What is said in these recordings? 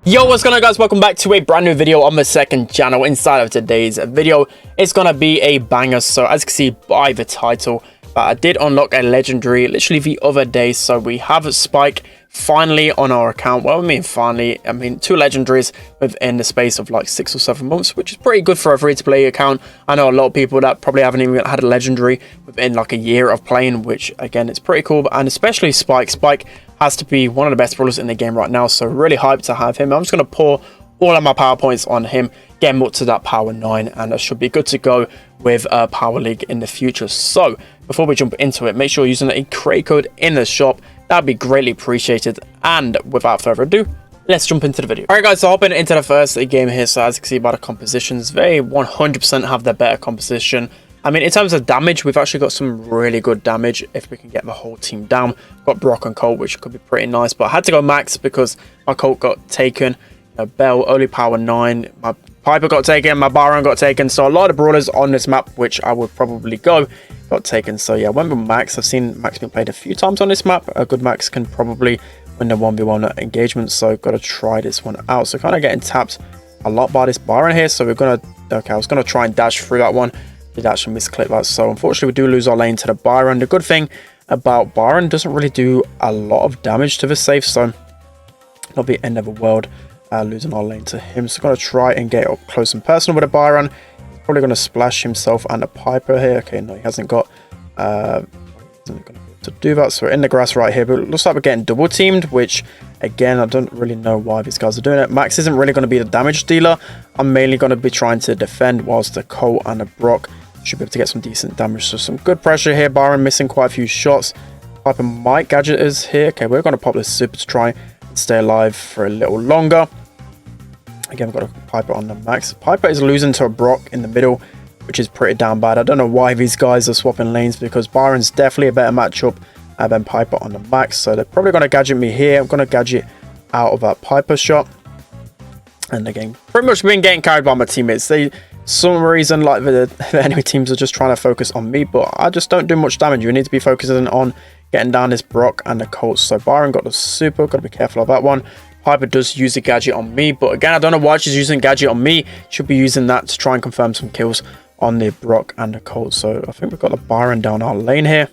Yo, what's going on, guys? Welcome back to a brand new video on the second channel. Inside of today's video, it's gonna be a banger. So as you can see by the title, I did unlock a legendary literally the other day. So we have a Spike finally on our account. Well, I mean finally, I mean 2 legendaries within the space of like 6 or 7 months, which is pretty good for a free-to-play account. I know a lot of people that probably haven't even had a legendary within like a year of playing, which again, it's pretty cool. And especially Spike has to be one of the best brawlers in the game right now, so really hyped to have him. I'm just going to pour all of my power points on him, get him up to that power 9, and that should be good to go with Power League in the future. So before we jump into it, make sure you're using a crate code in the shop. That'd be greatly appreciated. And without further ado, let's jump into the video. Alright guys, so hopping into the first game here. So as you can see by the compositions, they 100% have the better composition. I mean, in terms of damage, we've actually got some really good damage if we can get the whole team down. We've got Brock and Colt, which could be pretty nice, but I had to go max because my Colt got taken. Bell only power 9, my Piper got taken, my Baron got taken, so a lot of brawlers on this map, which I would probably go, got taken. So yeah, I went with max. I've seen max being played a few times on this map. A good max can probably win the 1v1 engagement, so got to try this one out. So kind of getting tapped a lot by this Baron here, so we're gonna, okay, I was gonna try and dash through that one. Did actually misclick that, so unfortunately we do lose our lane to the Baron. The good thing about Baron, doesn't really do a lot of damage to the safe, so not the end of the world losing our lane to him. So going to try and get up close and personal with a Baron. He's probably going to splash himself and a Piper here. Okay, no, he hasn't got isn't going to be able to do that, so we're in the grass right here, but it looks like we're getting double teamed, which again, I don't really know why these guys are doing it. Max isn't really going to be the damage dealer. I'm mainly going to be trying to defend, whilst the Colt and the Brock should be able to get some decent damage. So some good pressure here. Baron missing quite a few shots. Piper might gadget us here. Okay, we're going to pop this super to try and stay alive for a little longer. Again, we've got a Piper on the max. Piper is losing to a Brock in the middle, which is pretty damn bad. I don't know why these guys are swapping lanes, because Baron's definitely a better matchup than Piper on the max. So they're probably going to gadget me here. I'm going to gadget out of that Piper shot. And again, pretty much been getting carried by my teammates. Some reason, like the enemy teams are just trying to focus on me, but I just don't do much damage. You need to be focusing on getting down this Brock and the Colts. So Baron got the super, got to be careful of that one. Piper does use the gadget on me, but again, I don't know why she's using gadget on me. Should be using that to try and confirm some kills on the Brock and the Colts. So I think we've got the Baron down our lane here.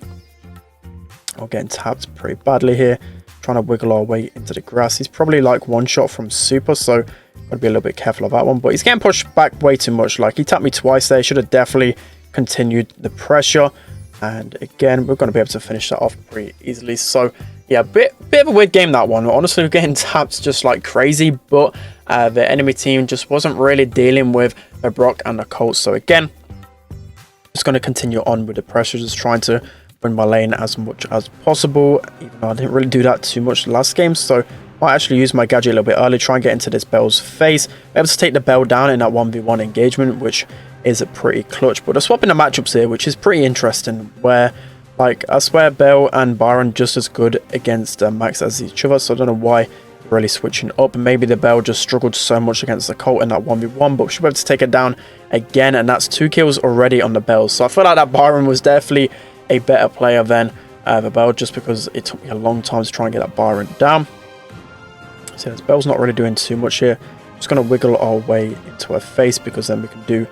We're getting tapped pretty badly here, trying to wiggle our way into the grass. He's probably like one shot from super, so gotta be a little bit careful of that one, but he's getting pushed back way too much. Like, he tapped me twice there. Should have definitely continued the pressure, and again, we're going to be able to finish that off pretty easily. So yeah, bit of a weird game, that one. Honestly, we're getting tapped just like crazy, but the enemy team just wasn't really dealing with the Brock and the Colts. So again, just going to continue on with the pressure, just trying to win my lane as much as possible, even though I didn't really do that too much last game. So might actually use my gadget a little bit early, try and get into this Bell's face. We're able to take the Bell down in that 1v1 engagement, which is a pretty clutch. But they're swapping the matchups here, which is pretty interesting, where, like, I swear Bell and Baron just as good against Max as each other, so I don't know why they're really switching up. Maybe the Bell just struggled so much against the Colt in that 1v1, but we should be able to take it down again, and that's 2 kills already on the Bell. So I feel like that Baron was definitely a better player than the Bell, just because it took me a long time to try and get that Baron down. So this Bell's not really doing too much here. Just going to wiggle our way into her face, because then we can do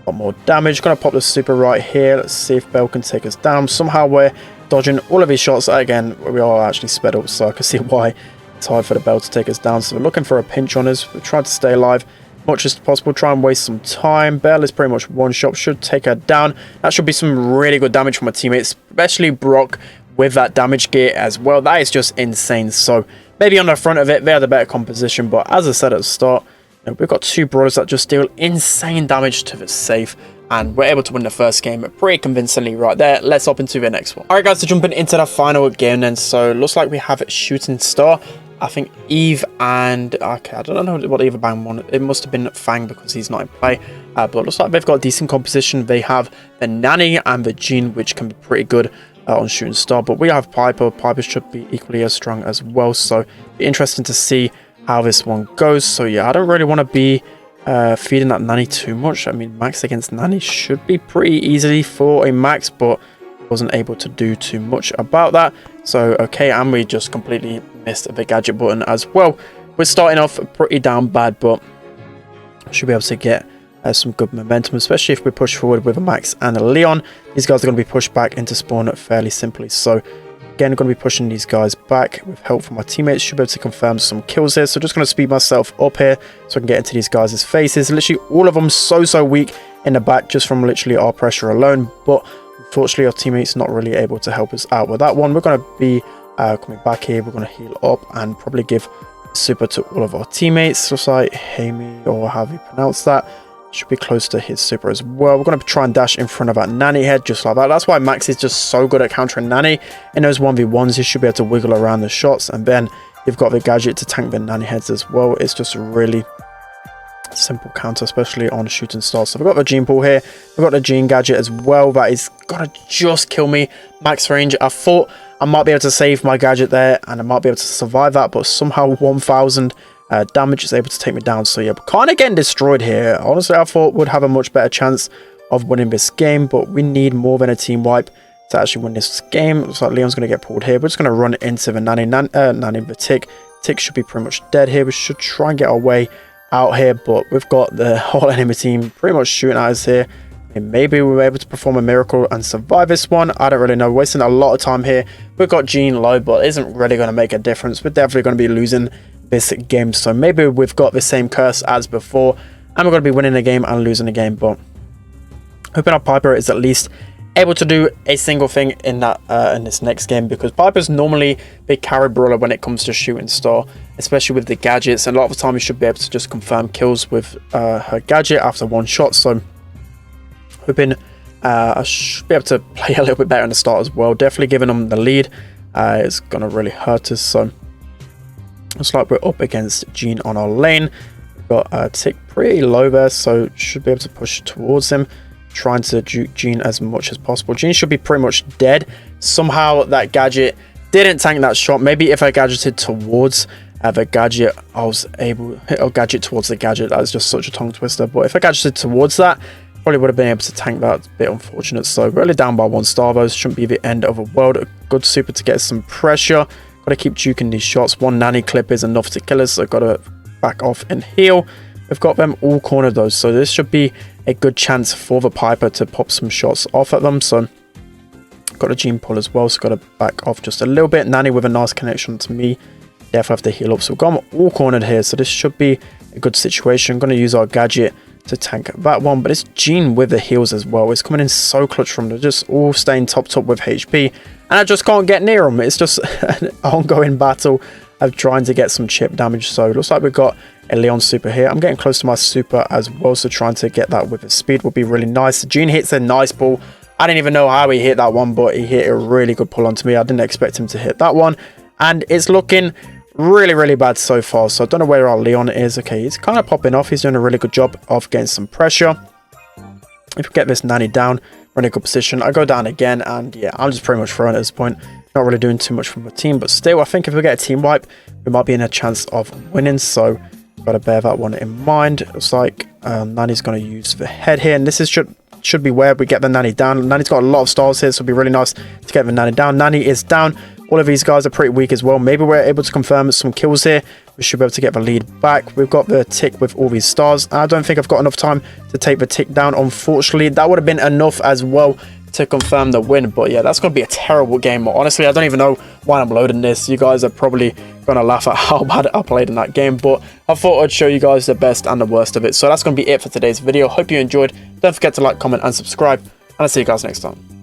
a lot more damage. Going to pop the super right here. Let's see if Bell can take us down. Somehow we're dodging all of his shots. Again, we are actually sped up, so I can see why it's hard for the Bell to take us down. So we're looking for a pinch on us. We're trying to stay alive as much as possible. Try and waste some time. Bell is pretty much one shot. Should take her down. That should be some really good damage from my teammates, especially Brock with that damage gear as well. That is just insane. So maybe on the front of it, they have the better composition, but as I said at the start, you know, we've got 2 brawlers that just deal insane damage to the safe, and we're able to win the first game pretty convincingly right there. Let's hop into the next one. Alright guys, so jumping into the final game then. So looks like we have Shooting Star, I think Eve, and okay, I don't know what Eva Bang won. It must have been Fang because he's not in play, but it looks like they've got decent composition. They have the Nanny and the Jean, which can be pretty good on Shooting Star, but we have Piper. Piper should be equally as strong as well, so be interesting to see how this one goes. So yeah, I don't really want to be feeding that Nanny too much. I mean, Max against Nanny should be pretty easily for a Max, but wasn't able to do too much about that. So okay, and we just completely missed the gadget button as well. we're starting off pretty down bad, but should be able to get some good momentum, especially if we push forward with a Max and a Leon. These guys are going to be pushed back into spawn fairly simply. So again, going to be pushing these guys back with help from my teammates. Should be able to confirm some kills here. So just going to speed myself up here so I can get into these guys' faces. Literally all of them so weak in the back just from literally our pressure alone. But unfortunately, our teammates not really able to help us out with that one. We're going to be coming back here. We're going to heal up and probably give super to all of our teammates. Just like Hamey, or however you pronounce that. Should be close to his super as well. We're going to try and dash in front of that Nanny head just like that. That's why Max is just so good at countering Nanny. In those 1v1s, you should be able to wiggle around the shots, and then you've got the gadget to tank the Nanny heads as well. It's just a really simple counter, especially on shooting stars. So we've got the gene pool here. We've got the gene gadget as well. That is going to just kill me. Max range. I thought I might be able to save my gadget there and I might be able to survive that, but somehow 1000 damage is able to take me down. So yeah, kind of getting destroyed here. Honestly, I thought we'd have a much better chance of winning this game, but we need more than a team wipe to actually win this game. Looks like Leon's going to get pulled here. We're just going to run into the Nanny, the Tick. Tick should be pretty much dead here. We should try and get our way out here, but we've got the whole enemy team pretty much shooting at us here. And maybe we were able to perform a miracle and survive this one. I don't really know. We're wasting a lot of time here. We've got Gene low, but it isn't really going to make a difference. We're definitely going to be losing this game, so maybe we've got the same curse as before and we're going to be winning the game and losing the game. But hoping our Piper is at least able to do a single thing in that in this next game, because Piper's normally the carry brawler when it comes to shooting star, especially with the gadgets, and a lot of the time you should be able to just confirm kills with her gadget after one shot. So hoping I should be able to play a little bit better in the start as well. Definitely giving them the lead is going to really hurt us. So looks like we're up against Gene on our lane. We've got Tick pretty low there, so should be able to push towards him, trying to juke Gene as much as possible. Gene should be pretty much dead. Somehow that gadget didn't tank that shot. Maybe if I gadgeted towards the gadget, I was able to hit a gadget towards the gadget. That was just such a tongue twister. But if I gadgeted towards that, probably would have been able to tank that. It's a bit unfortunate. So we're only down by 1 star though. Shouldn't be the end of the world. A good super to get some pressure. Got to keep juking these shots. One Nanny clip is enough to kill us, so got to back off and heal. We've got them all cornered though, so this should be a good chance for the Piper to pop some shots off at them. So got a gene pull as well, so got to back off just a little bit. Nanny with a nice connection to me. Definitely have to heal up. So we've got them all cornered here, so this should be a good situation. Going to use our gadget to tank that one, but it's Gene with the heals as well. It's coming in so clutch from them, just all staying top with HP, and I just can't get near them. It's just an ongoing battle of trying to get some chip damage. So it looks like we've got a Leon super here. I'm getting close to my super as well, so trying to get that with his speed would be really nice. Gene hits a nice ball. I didn't even know how he hit that one, but he hit a really good pull onto me. I didn't expect him to hit that one, and it's looking really bad so far. So I don't know where our Leon is. Okay, he's kind of popping off. He's doing a really good job of getting some pressure. If we get this Nanny down, we're in a good position. I go down again, and yeah, I'm just pretty much throwing at this point. Not really doing too much from the team, but still, I think if we get a team wipe, we might be in a chance of winning. So got to bear that one in mind. It's like Nanny's going to use the head here, and this is should be where we get the Nanny down. Nanny's got a lot of stars here, so it'll be really nice to get the Nanny down. Nanny is down. All of these guys are pretty weak as well. Maybe we're able to confirm some kills here. We should be able to get the lead back. We've got the Tick with all these stars. I don't think I've got enough time to take the Tick down, unfortunately. That would have been enough as well to confirm the win. But yeah, that's going to be a terrible game. Honestly, I don't even know why I'm loading this. You guys are probably going to laugh at how bad I played in that game. But I thought I'd show you guys the best and the worst of it. So that's going to be it for today's video. Hope you enjoyed. Don't forget to like, comment, and subscribe. And I'll see you guys next time.